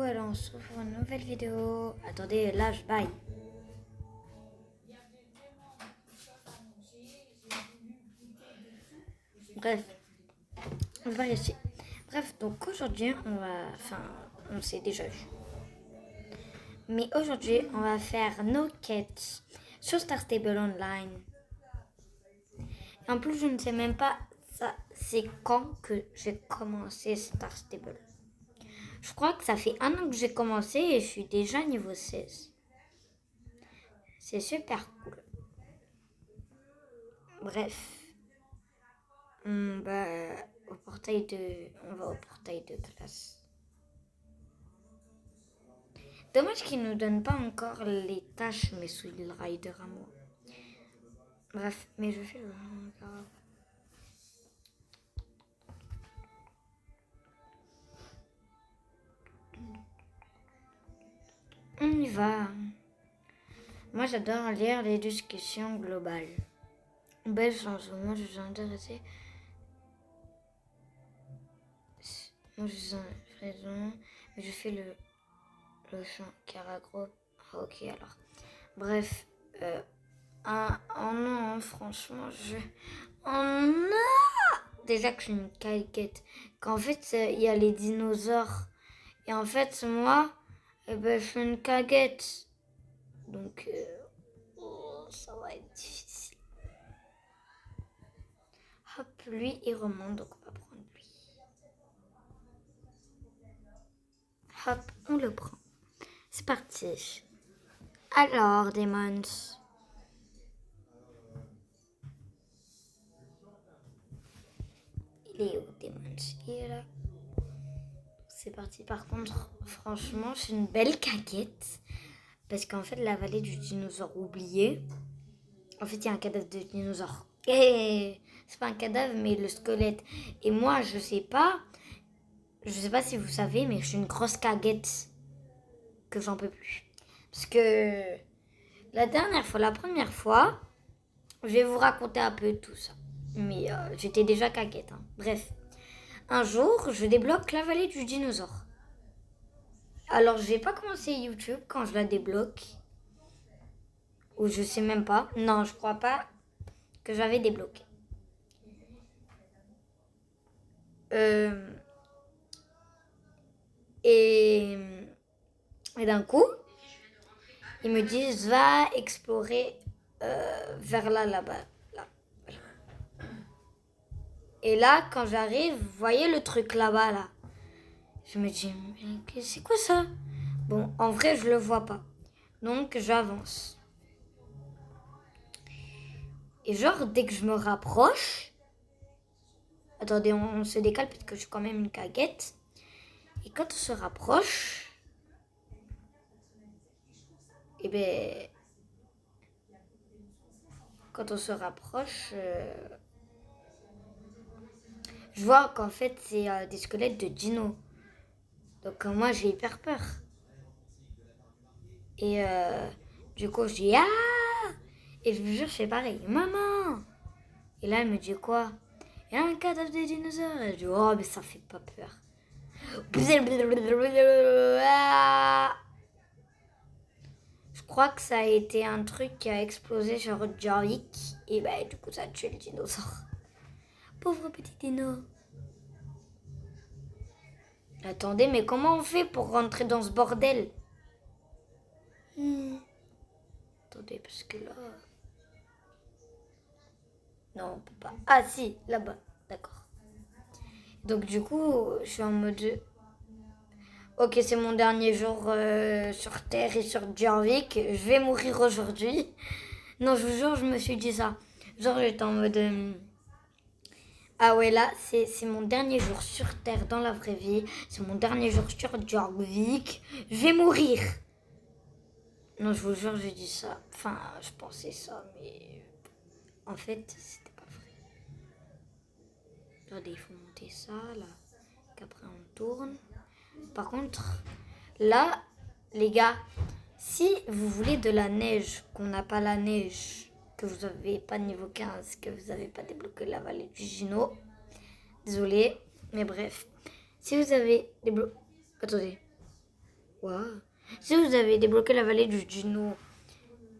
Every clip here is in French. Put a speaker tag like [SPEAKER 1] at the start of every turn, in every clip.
[SPEAKER 1] alors on se retrouve pour une nouvelle vidéo. Attendez, là je baille. Bref, on va rester. Bref, donc aujourd'hui on s'est déjà vu. Mais aujourd'hui, on va faire nos quêtes sur Star Stable Online. Et en plus, je ne sais même pas c'est quand que j'ai commencé Star Stable. Je crois que ça fait 1 an que j'ai commencé et je suis déjà niveau 16. C'est super cool. Bref. On va au portail de classe. Dommage qu'ils ne nous donnent pas encore les tâches, mais sous le rider à moi. Bref, mais je fais le... On y va. Moi, j'adore lire les discussions globales. Belle chance, moi je suis intéressée. Moi je suis raison, mais je fais le chant Karagro. Ah, ok alors. Bref, oh non, franchement, oh non! Déjà que je suis une calquette. Qu'en fait, il y a les dinosaures. Et en fait, moi, je suis une caguette. Donc, ça va être difficile. Hop, lui, il remonte, donc on va prendre lui. Hop, on le prend. C'est parti. Alors, Demons. Il est où, Demons? Il est là. C'est parti. Par contre, franchement, c'est une belle caquette. Parce qu'en fait, la vallée du dinosaure oublié, en fait, il y a un cadavre de dinosaure. Et c'est pas un cadavre, mais le squelette. Et moi, je sais pas si vous savez, mais je suis une grosse caguette que j'en peux plus. Parce que la première fois, je vais vous raconter un peu tout ça. Mais j'étais déjà caguette. Hein. Bref, un jour, je débloque la vallée du dinosaure. Alors, j'ai pas commencé YouTube quand je la débloque. Ou je sais même pas. Non, je crois pas que j'avais débloqué. Et d'un coup, ils me disent va explorer vers là-bas. Là. Et là, quand j'arrive, vous voyez le truc là-bas là. Je me dis mais c'est quoi ça? Bon, en vrai, je le vois pas. Donc, j'avance. Et genre, dès que je me rapproche... Attendez, on se décale parce que je suis quand même une caguette. Et quand on se rapproche... Eh ben... Quand on se rapproche... je vois qu'en fait, c'est des squelettes de dino. Donc, moi, j'ai hyper peur. Et du coup, je dis ah! Et je vous jure, je fais pareil. Maman! Et là, elle me dit quoi? Il y a un cadavre de dinosaure. Et je dis oh, mais ça fait pas peur. Je crois que ça a été un truc qui a explosé sur Jarvik. Et bah, du coup, ça a tué le dinosaure. Pauvre petit dino. Attendez, mais comment on fait pour rentrer dans ce bordel? Attendez, parce que là... Non, on peut pas. Ah si, là-bas. D'accord. Donc du coup, je suis en mode... Ok, c'est mon dernier jour sur Terre et sur Jarvik. Je vais mourir aujourd'hui. Non, je vous jure, je me suis dit ça. Genre, j'étais en mode... ah ouais, là, c'est mon dernier jour sur Terre dans la vraie vie. C'est mon dernier jour sur Jarvik. Je vais mourir. Non, je vous jure, j'ai dit ça. Enfin, je pensais ça, mais... En fait, c'était pas vrai. Regardez, il faut monter ça, là. Qu'après, on tourne. Par contre, là, les gars, si vous voulez de la neige, qu'on n'a pas la neige, que vous n'avez pas niveau 15, que vous n'avez pas débloqué la vallée du Gino, désolé, mais bref. Si vous avez débloqué... Attendez. Wow. Si vous avez débloqué la vallée du Dino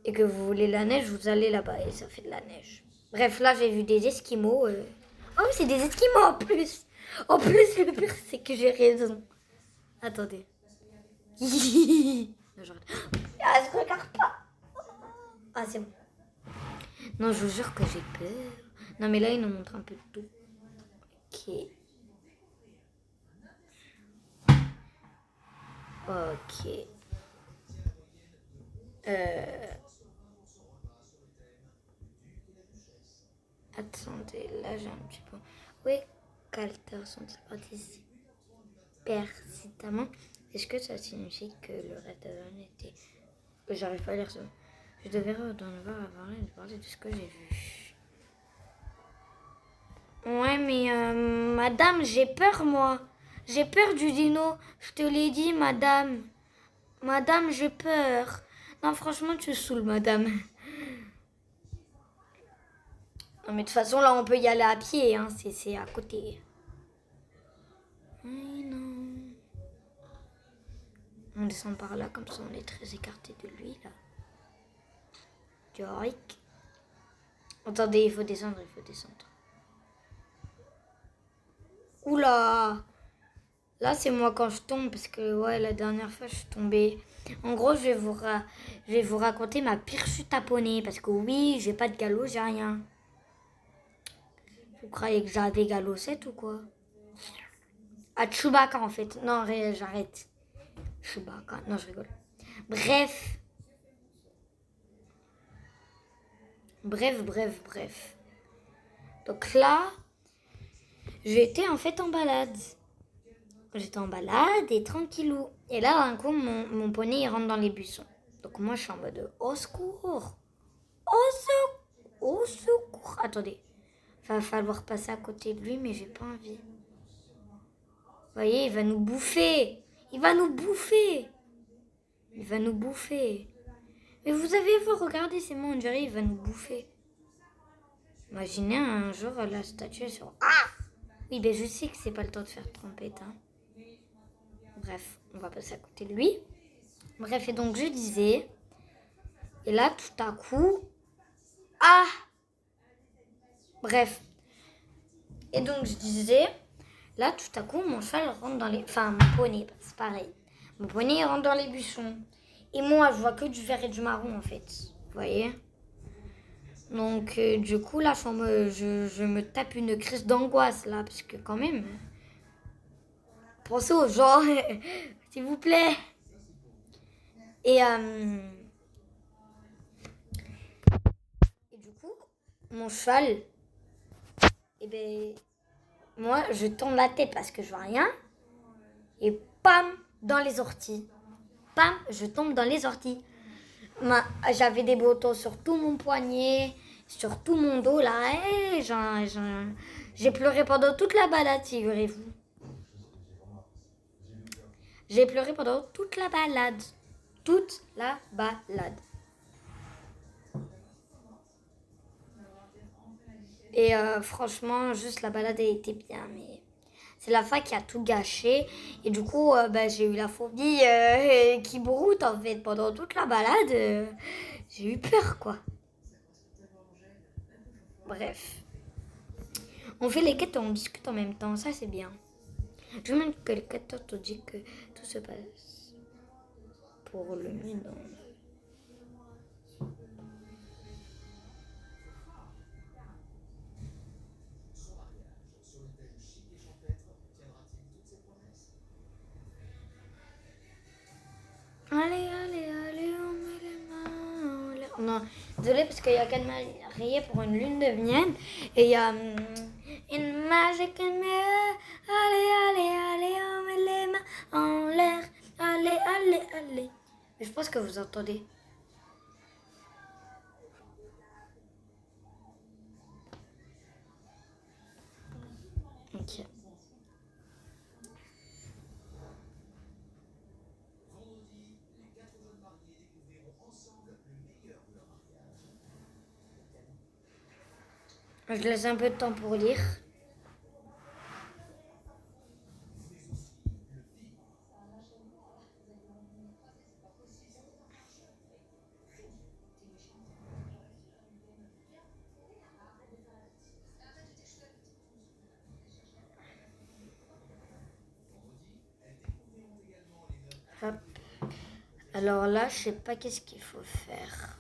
[SPEAKER 1] et que vous voulez la neige, vous allez là-bas et ça fait de la neige. Bref, là j'ai vu des Esquimaux. Oh, c'est des Esquimaux en plus. En plus, le pire, c'est que j'ai raison. Attendez. Non, j'arrête. Ah, je regarde pas. Ah, c'est bon. Non, je vous jure que j'ai peur. Non, mais là, il nous montre un peu de tout. Ok. Ok. Attendez, là, j'ai un petit peu... Oui, Calter sont-ils partis persistamment? Est-ce que ça signifie que le reste de la zone était... J'arrive pas à lire ça. Je devrais dans le voir avant de parler de ce que j'ai vu. Ouais, mais madame, j'ai peur, moi. J'ai peur du dino. Je te l'ai dit, madame. Madame, j'ai peur. Non, franchement, tu saoules, madame. Non, mais de toute façon, là, on peut y aller à pied. Hein. C'est à côté. Oui, non. On descend par là, comme ça, on est très écarté de lui, là. Doric. Attendez, il faut descendre, il faut descendre. Oula! Là, c'est moi quand je tombe, parce que, ouais, la dernière fois, je suis tombée. En gros, je vais vous raconter ma pire chute à poney, parce que oui, j'ai pas de galop, j'ai rien. Vous croyez que j'avais galop 7 ou quoi? Ah, Chewbacca, en fait. Non, j'arrête. Chewbacca, non, je rigole. Bref. Bref. Donc là, j'étais en fait en balade. J'étais en balade et tranquillou. Et là, d'un coup, mon poney, il rentre dans les buissons. Donc moi, je suis en mode, au secours. Au secours. Attendez. Va falloir passer à côté de lui, mais j'ai pas envie. Vous voyez, il va nous bouffer. Il va nous bouffer. Mais vous avez vu, regardez, c'est moi, on dirait, il va nous bouffer. Imaginez un jour la statue sur... Ah! Oui, ben je sais que c'est pas le temps de faire trompette. Hein. Bref, on va passer à côté de lui. Bref, et donc je disais... Et là, tout à coup... Ah! Bref. Et donc je disais... Là, tout à coup, mon cheval rentre dans les... Enfin, mon poney, c'est pareil. Mon poney, il rentre dans les buissons. Et moi, je vois que du vert et du marron, en fait. Vous voyez? Donc, du coup, là, je me tape une crise d'angoisse, là. Parce que quand même... Pensez aux gens, s'il vous plaît. Et du coup, mon cheval... Et ben... Moi, je tourne la tête parce que je vois rien. Et pam, dans les orties. Pam, je tombe dans les orties. J'avais des boutons sur tout mon poignet, sur tout mon dos là. Et j'ai pleuré pendant toute la balade, figurez-vous. J'ai pleuré pendant toute la balade. Toute la balade. Et franchement, juste la balade a été bien, mais c'est la fac qui a tout gâché. Et du coup, j'ai eu la phobie qui broute en fait pendant toute la balade. J'ai eu peur, quoi. Bref. On fait les quêtes et on discute en même temps, ça c'est bien. Je veux même que le quêteur te dit que tout se passe pour le mieux dans... Allez, on met les mains en l'air. Non, désolé parce qu'il y a qu'à marier pour une lune de miel. Et il y a une magique miel. Allez, on met les mains en l'air. Allez. Mais je pense que vous entendez. Ok. Je laisse un peu de temps pour lire. Hop. Alors là, je sais pas qu'est-ce qu'il faut faire.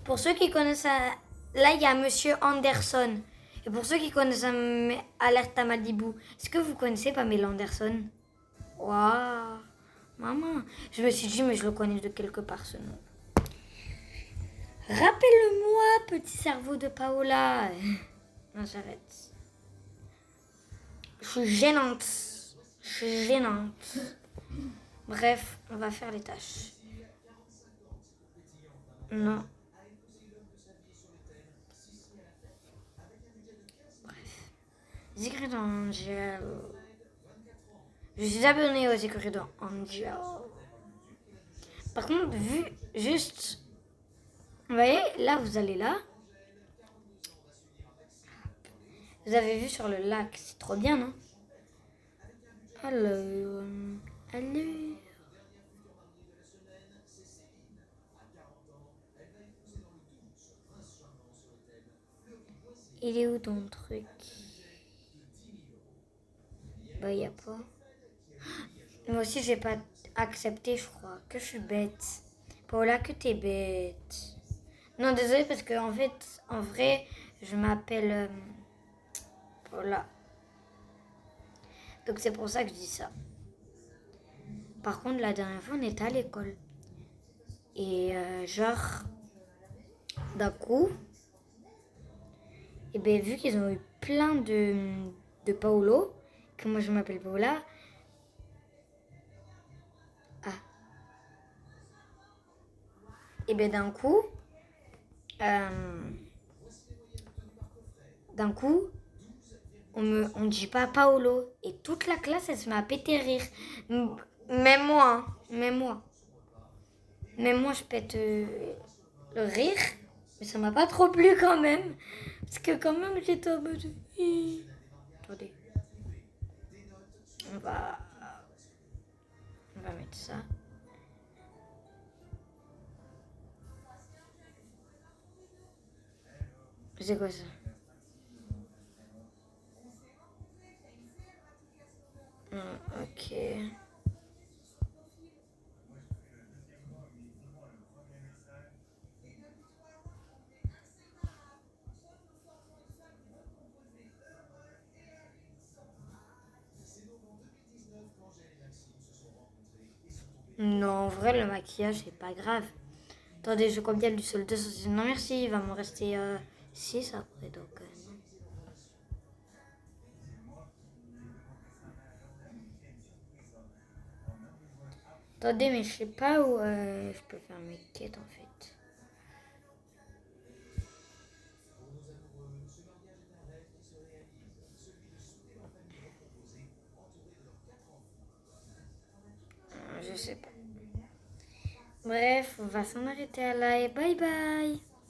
[SPEAKER 1] Pour ceux qui connaissent, là il y a Monsieur Anderson. Et pour ceux qui connaissent Alerte à Malibu, est-ce que vous connaissez Pamela Anderson? Waouh, maman. Je me suis dit, mais je le connais de quelque part ce nom. Rappelle-moi, petit cerveau de Paola. Non, j'arrête. Je suis gênante. Je suis gênante. Bref, on va faire les tâches. Non. Bref. Secret Angel. Je suis abonnée au Secret Angel. Par contre, vu juste... Vous voyez, là, vous allez là. Vous avez vu sur le lac. C'est trop bien, non? Alors... Allez. Il est où ton truc? Bah, y a pas. Moi aussi, j'ai pas accepté, je crois. Que je suis bête. Paula, que t'es bête. Non, désolé, parce que en fait, en vrai, je m'appelle Paula. Donc c'est pour ça que je dis ça. Par contre, la dernière fois, on était à l'école. Et genre, d'un coup, et ben vu qu'ils ont eu plein de Paolo, que moi je m'appelle Paola. Ah. Et ben d'un coup, on dit pas Paolo. Et toute la classe, elle se met à péter rire. Même moi, hein. Même moi. Même moi, je pète le rire. Mais ça m'a pas trop plu quand même. Parce que quand même, j'étais en mode... Attendez. On va mettre ça. C'est quoi ça? Ok. Non, en vrai, le maquillage, c'est pas grave. Attendez, je combien du seul 200. Non, merci, il va m'en rester 6 après. Donc, non. Attendez, mais je sais pas où je peux faire mes quêtes en fait. Je sais pas. Bref, on va s'en arrêter à là et bye bye.